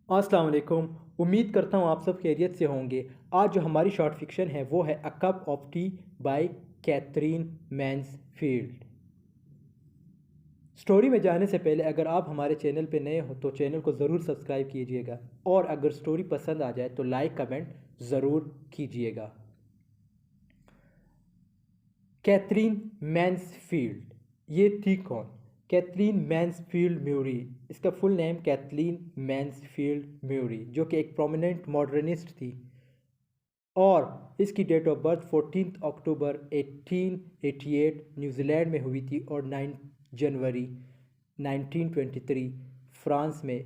अस्सलाम वालेकुम। उम्मीद करता हूँ आप सब खैरियत से होंगे। आज जो हमारी शॉर्ट फिक्शन है वो है a cup of tea by Katherine Mansfield. Story में जाने से पहले अगर आप हमारे चैनल पे नए हो तो चैनल को ज़रूर सब्सक्राइब कीजिएगा और अगर स्टोरी पसंद आ जाए तो लाइक कमेंट ज़रूर कीजिएगा। कैथरीन मैन्सफील्ड, ये थी कौन? कैथरीन मैन्सफील्ड म्यूरी, इसका full name Kathleen Mansfield Murry, जो कि एक प्रोमिनेंट मॉडर्निस्ट थी और इसकी date of birth 14 October 1888 New Zealand में हुई थी और 9 जनवरी 1923 फ्रांस में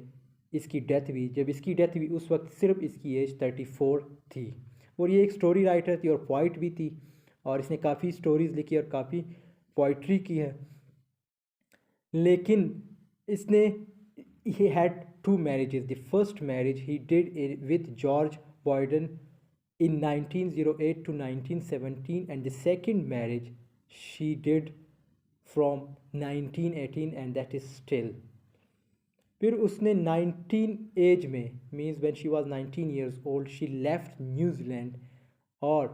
इसकी डेथ हुई। जब इसकी डेथ हुई उस वक्त सिर्फ इसकी एज 34 थी और ये एक स्टोरी राइटर थी और पोइट भी थी और इसने काफ़ी स्टोरीज़ लिखी और काफ़ी पोइट्री की है। लेकिन इसने he had two marriages. The first marriage he did with George Boyden in 1908 to 1917 and the second marriage she did from 1918 and that is still. फिर उसने 19 एज में means when she was 19 years old she left New Zealand और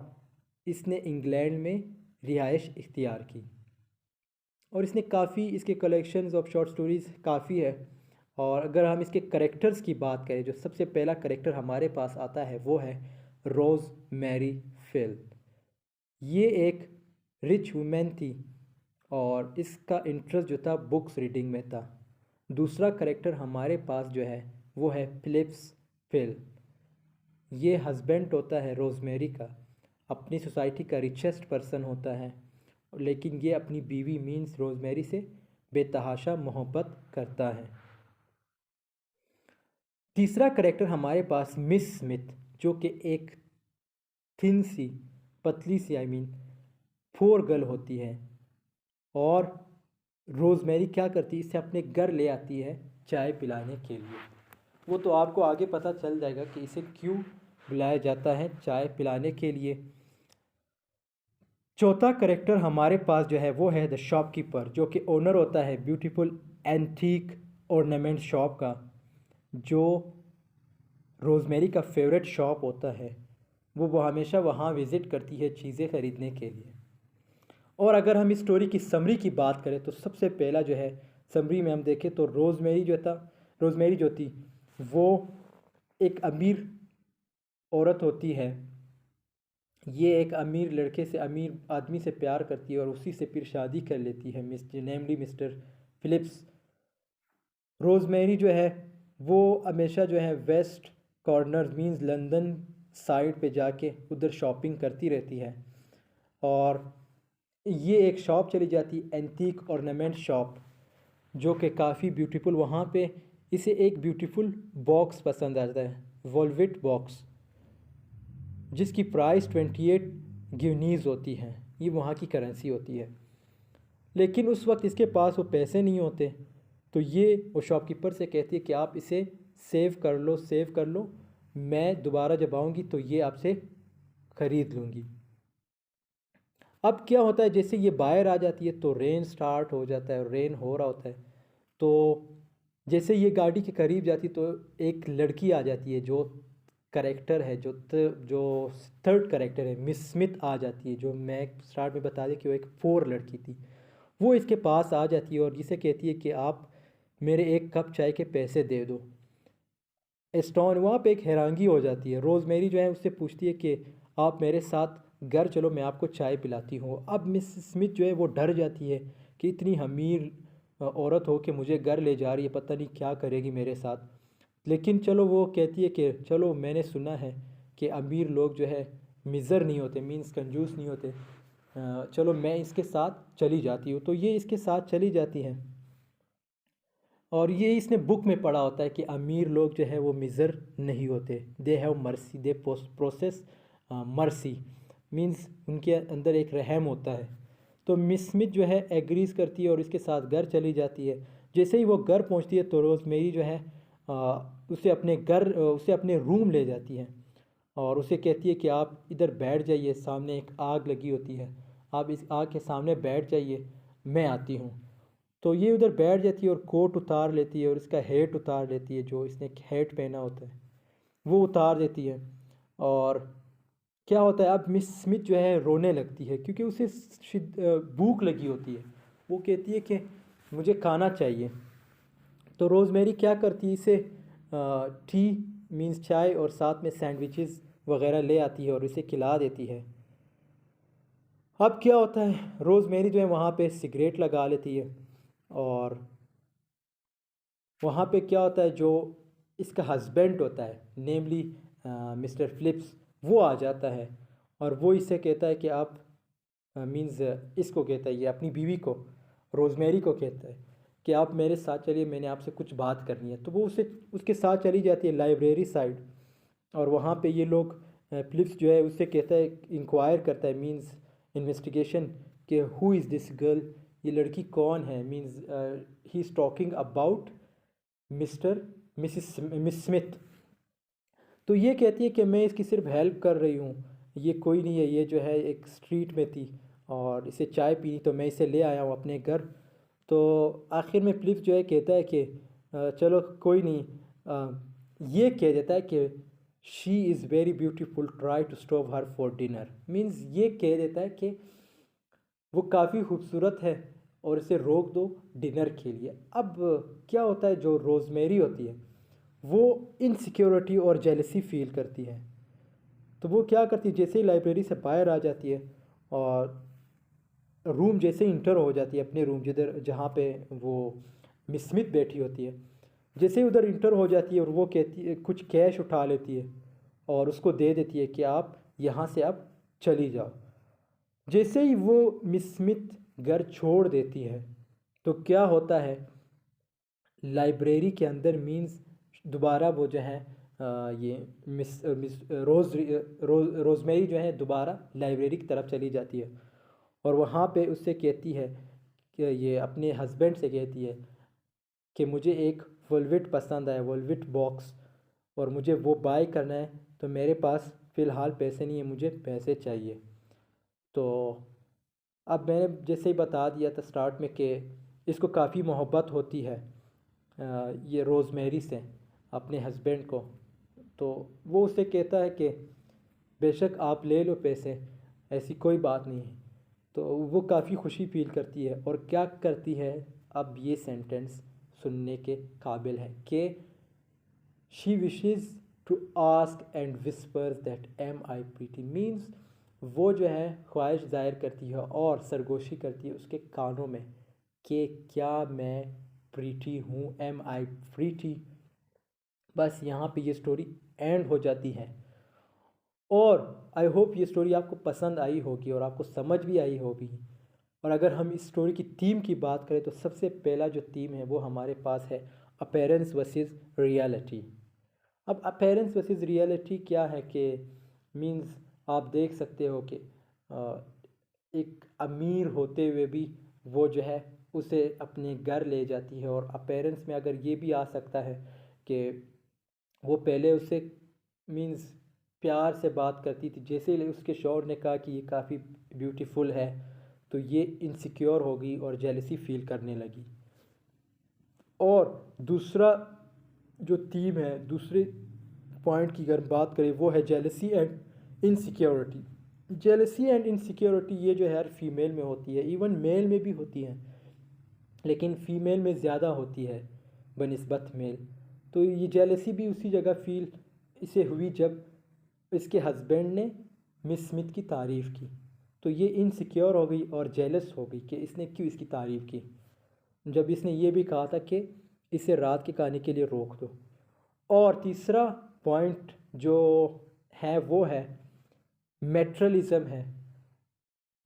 इसने England में रिहाइश इख्तियार की और इसने काफ़ी इसके कलेक्शंस ऑफ शॉर्ट स्टोरीज़ काफ़ी है। और अगर हम इसके करेक्टर्स की बात करें, जो सबसे पहला करेक्टर हमारे पास आता है वो है रोज़ मैरी फिल। ये एक रिच वुमेन थी और इसका इंटरेस्ट जो था बुक्स रीडिंग में था। दूसरा करेक्टर हमारे पास जो है वो है फिलिप्स फिल। ये हस्बैंड होता है रोज़मेरी का, अपनी सोसाइटी का रिचेस्ट पर्सन होता है, लेकिन ये अपनी बीवी मीन्स रोज़मेरी से बेतहाशा मोहब्बत करता है। तीसरा करेक्टर हमारे पास मिस स्मिथ, जो कि एक थिन सी पतली सी फोर गर्ल होती है और रोज़मेरी क्या करती है, इसे अपने घर ले आती है चाय पिलाने के लिए। वो तो आपको आगे पता चल जाएगा कि इसे क्यों बुलाया जाता है चाय पिलाने के लिए। चौथा करेक्टर हमारे पास जो है वो है द शॉपकीपर, जो कि ओनर होता है ब्यूटीफुल एंटीक ऑर्नामेंट शॉप का, जो रोज़मेरी का फेवरेट शॉप होता है। वो हमेशा वहाँ विज़िट करती है चीज़ें ख़रीदने के लिए। और अगर हम इस स्टोरी की समरी की बात करें तो सबसे पहला जो है समरी में हम देखें तो रोज़मेरी जो थी वो एक अमीर औरत होती है। ये एक अमीर लड़के से, अमीर आदमी से प्यार करती है और उसी से फिर शादी कर लेती है, नेमली मिस्टर फिलिप्स। रोज़मेरी जो है वो हमेशा जो है west corner means London side पे जाके उधर शॉपिंग करती रहती है और ये एक शॉप चली जाती है एंटीक ऑर्नामेंट शॉप, जो कि काफ़ी ब्यूटीफुल। वहाँ पे इसे एक ब्यूटीफुल बॉक्स पसंद आता है, वॉल्वेट बॉक्स, जिसकी प्राइस 28 गिनीज़ होती है। ये वहाँ की करेंसी होती है। लेकिन उस वक्त इसके पास वो पैसे नहीं होते, तो ये वो शॉपकीपर से कहती है कि आप इसे सेव कर लो, सेव कर लो, मैं दोबारा जब आऊँगी तो ये आपसे ख़रीद लूँगी। अब क्या होता है, जैसे ये बाहर आ जाती है तो रेन स्टार्ट हो जाता है, रेन हो रहा होता है। तो जैसे ये गाड़ी के करीब जाती तो एक लड़की आ जाती है, जो करेक्टर है जो थर्ड करेक्टर है मिस स्मिथ आ जाती है, जो मैं स्टार्ट में बता दी कि वो एक फोर लड़की थी। वो इसके पास आ जाती है और जिसे कहती है कि आप मेरे एक कप चाय के पैसे दे दो। एस्टॉन वहाँ पे एक हैरानगी हो जाती है। रोज़मेरी जो है उससे पूछती है कि आप मेरे साथ घर चलो, मैं आपको चाय पिलाती हूँ। अब मिस स्मिथ जो है वो डर जाती है कि इतनी अमीर औरत हो के मुझे घर ले जा रही है, पता नहीं क्या करेगी मेरे साथ। लेकिन चलो वो कहती है कि चलो, मैंने सुना है कि अमीर लोग जो है मिज़र नहीं होते, मीन्स कंजूस नहीं होते, चलो मैं इसके साथ चली जाती हूँ। तो ये इसके साथ चली जाती हैं और ये इसने बुक में पढ़ा होता है कि अमीर लोग जो है वो मिज़र नहीं होते, they have mercy, they process mercy, means उनके अंदर एक रहम होता है। तो मिस स्मिथ जो है एग्रीज करती है और इसके साथ घर चली जाती है। जैसे ही वो घर पहुंचती है तो रोज़मेरी जो है उसे अपने रूम ले जाती है और उसे कहती है कि आप इधर बैठ जाइए, सामने एक आग लगी होती है, आप इस आग के सामने बैठ जाइए, मैं आती हूँ। तो ये उधर बैठ जाती है और कोट उतार लेती है और इसका हेट उतार लेती है, जो इसने हेट पहना होता है वो उतार देती है। और क्या होता है, अब मिस स्मिथ जो है रोने लगती है क्योंकि उसे भूख लगी होती है। वो कहती है कि मुझे खाना चाहिए। तो रोज़मेरी क्या करती है, इसे टी मीन्स चाय और साथ में सैंडविचेस वगैरह ले आती है और इसे खिला देती है। अब क्या होता है, रोज़मेरी जो है वहाँ पे सिगरेट लगा लेती है और वहाँ पे क्या होता है, जो इसका हस्बैंड होता है नेमली मिस्टर फ़िलिप्स, वो आ जाता है और वो इससे कहता है कि आप मीन्स इसको कहता है, ये अपनी बीवी को, रोज़मेरी को कहता है कि आप मेरे साथ चलिए, मैंने आपसे कुछ बात करनी है। तो वो उसे उसके साथ चली जाती है लाइब्रेरी साइड। और वहाँ पे ये लोग फ़िलिप्स जो है उससे कहता है, इंक्वायर करता है मीन्स इन्वेस्टिगेशन, कि हु इज़ दिस गर्ल, ये लड़की कौन है। Means he is talking about miss Smith. तो ये कहती है कि मैं इसकी सिर्फ हेल्प कर रही हूँ, ये कोई नहीं है, ये जो है एक स्ट्रीट में थी और इसे चाय पी तो मैं इसे ले आया हूँ अपने घर। तो आखिर में फ़िलिप्स जो है कहता है कि चलो कोई नहीं, ये कह देता है कि she is very beautiful, try to stop her for dinner. Means ये कह देता है कि वो काफ़ी खूबसूरत है और इसे रोक दो डिनर के लिए। अब क्या होता है, जो रोज़मेरी होती है वो इनसिक्योरिटी और जेलसी फील करती है। तो वो क्या करती है, जैसे ही लाइब्रेरी से बाहर आ जाती है और रूम जैसे ही इंटर हो जाती है अपने रूम जिधर जहाँ पे वो मिस स्मिथ बैठी होती है, जैसे ही उधर इंटर हो जाती है और वो कहती है, कुछ कैश उठा लेती है और उसको दे देती है कि आप यहाँ से अब चली जाओ। जैसे ही वो मिस स्मिथ घर छोड़ देती है तो क्या होता है, लाइब्रेरी के अंदर मीन्स दोबारा वो जो है ये मिस रोज़मेरी जो है दोबारा लाइब्रेरी की तरफ चली जाती है और वहाँ पे उससे कहती है कि ये अपने हस्बैंड से कहती है कि मुझे एक वोल्विट पसंद आया, वोल्विट बॉक्स, और मुझे वो बाय करना है। तो मेरे पास फ़िलहाल पैसे नहीं है, मुझे पैसे चाहिए। तो अब मैंने जैसे ही बता दिया था स्टार्ट में कि इसको काफ़ी मोहब्बत होती है ये रोज़मेरी से, अपने हस्बैंड को। तो वो उससे कहता है कि बेशक आप ले लो पैसे, ऐसी कोई बात नहीं है। तो वो काफ़ी खुशी फील करती है और क्या करती है, अब ये सेंटेंस सुनने के काबिल है कि she wishes to ask and whispers that am I pretty. Means वो जो है ख्वाहिश ज़ाहिर करती है और सरगोशी करती है उसके कानों में कि क्या मैं प्रीटी हूँ, एम आई प्रीटी। बस यहाँ पे ये स्टोरी एंड हो जाती है। और आई होप ये स्टोरी आपको पसंद आई होगी और आपको समझ भी आई होगी। और अगर हम इस स्टोरी की थीम की बात करें तो सबसे पहला जो थीम है वो हमारे पास है अपीयरेंस वर्सेस रियलिटी। अब अपीयरेंस वर्सेस रियलिटी क्या है कि मींस आप देख सकते हो कि एक अमीर होते हुए भी वो जो है उसे अपने घर ले जाती है। और अपीयरेंस में अगर ये भी आ सकता है कि वो पहले उससे मींस प्यार से बात करती थी, जैसे ही उसके शौहर ने कहा कि ये काफ़ी ब्यूटीफुल है तो ये इनसिक्योर हो गई और जेलसी फील करने लगी। और दूसरा जो थीम है, दूसरे पॉइंट की अगर बात करें वो है jealousy and insecurity. Jealousy and insecurity ये जो है हर फीमेल में होती है, इवन मेल में भी होती है, लेकिन फ़ीमेल में ज़्यादा होती है बनिस्बत मेल। तो ये जेलसी भी उसी जगह फील इसे हुई जब इसके हस्बैंड ने मिस स्मिथ की तारीफ़ की। तो ये इनसिक्योर हो गई और जेलस हो गई कि इसने क्यों इसकी तारीफ़ की, जब इसने ये भी कहा था कि इसे रात के खाने के लिए रोक दो। और तीसरा पॉइंट जो है वो है मेट्रलिज्म है।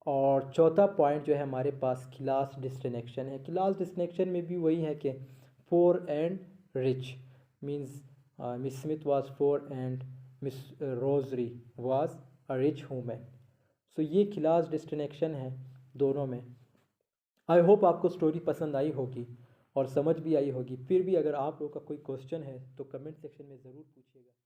और चौथा पॉइंट जो है हमारे पास क्लास डिस्टिंक्शन है। क्लास डिस्टिंक्शन में भी वही है कि poor and rich. Means Miss Smith was poor and Miss Rosary was a rich women. So ये क्लास डिस्टिंक्शन है दोनों में। आई होप आपको स्टोरी पसंद आई होगी और समझ भी आई होगी। फिर भी अगर आप लोगों का कोई क्वेश्चन है तो कमेंट सेक्शन में ज़रूर पूछिएगा।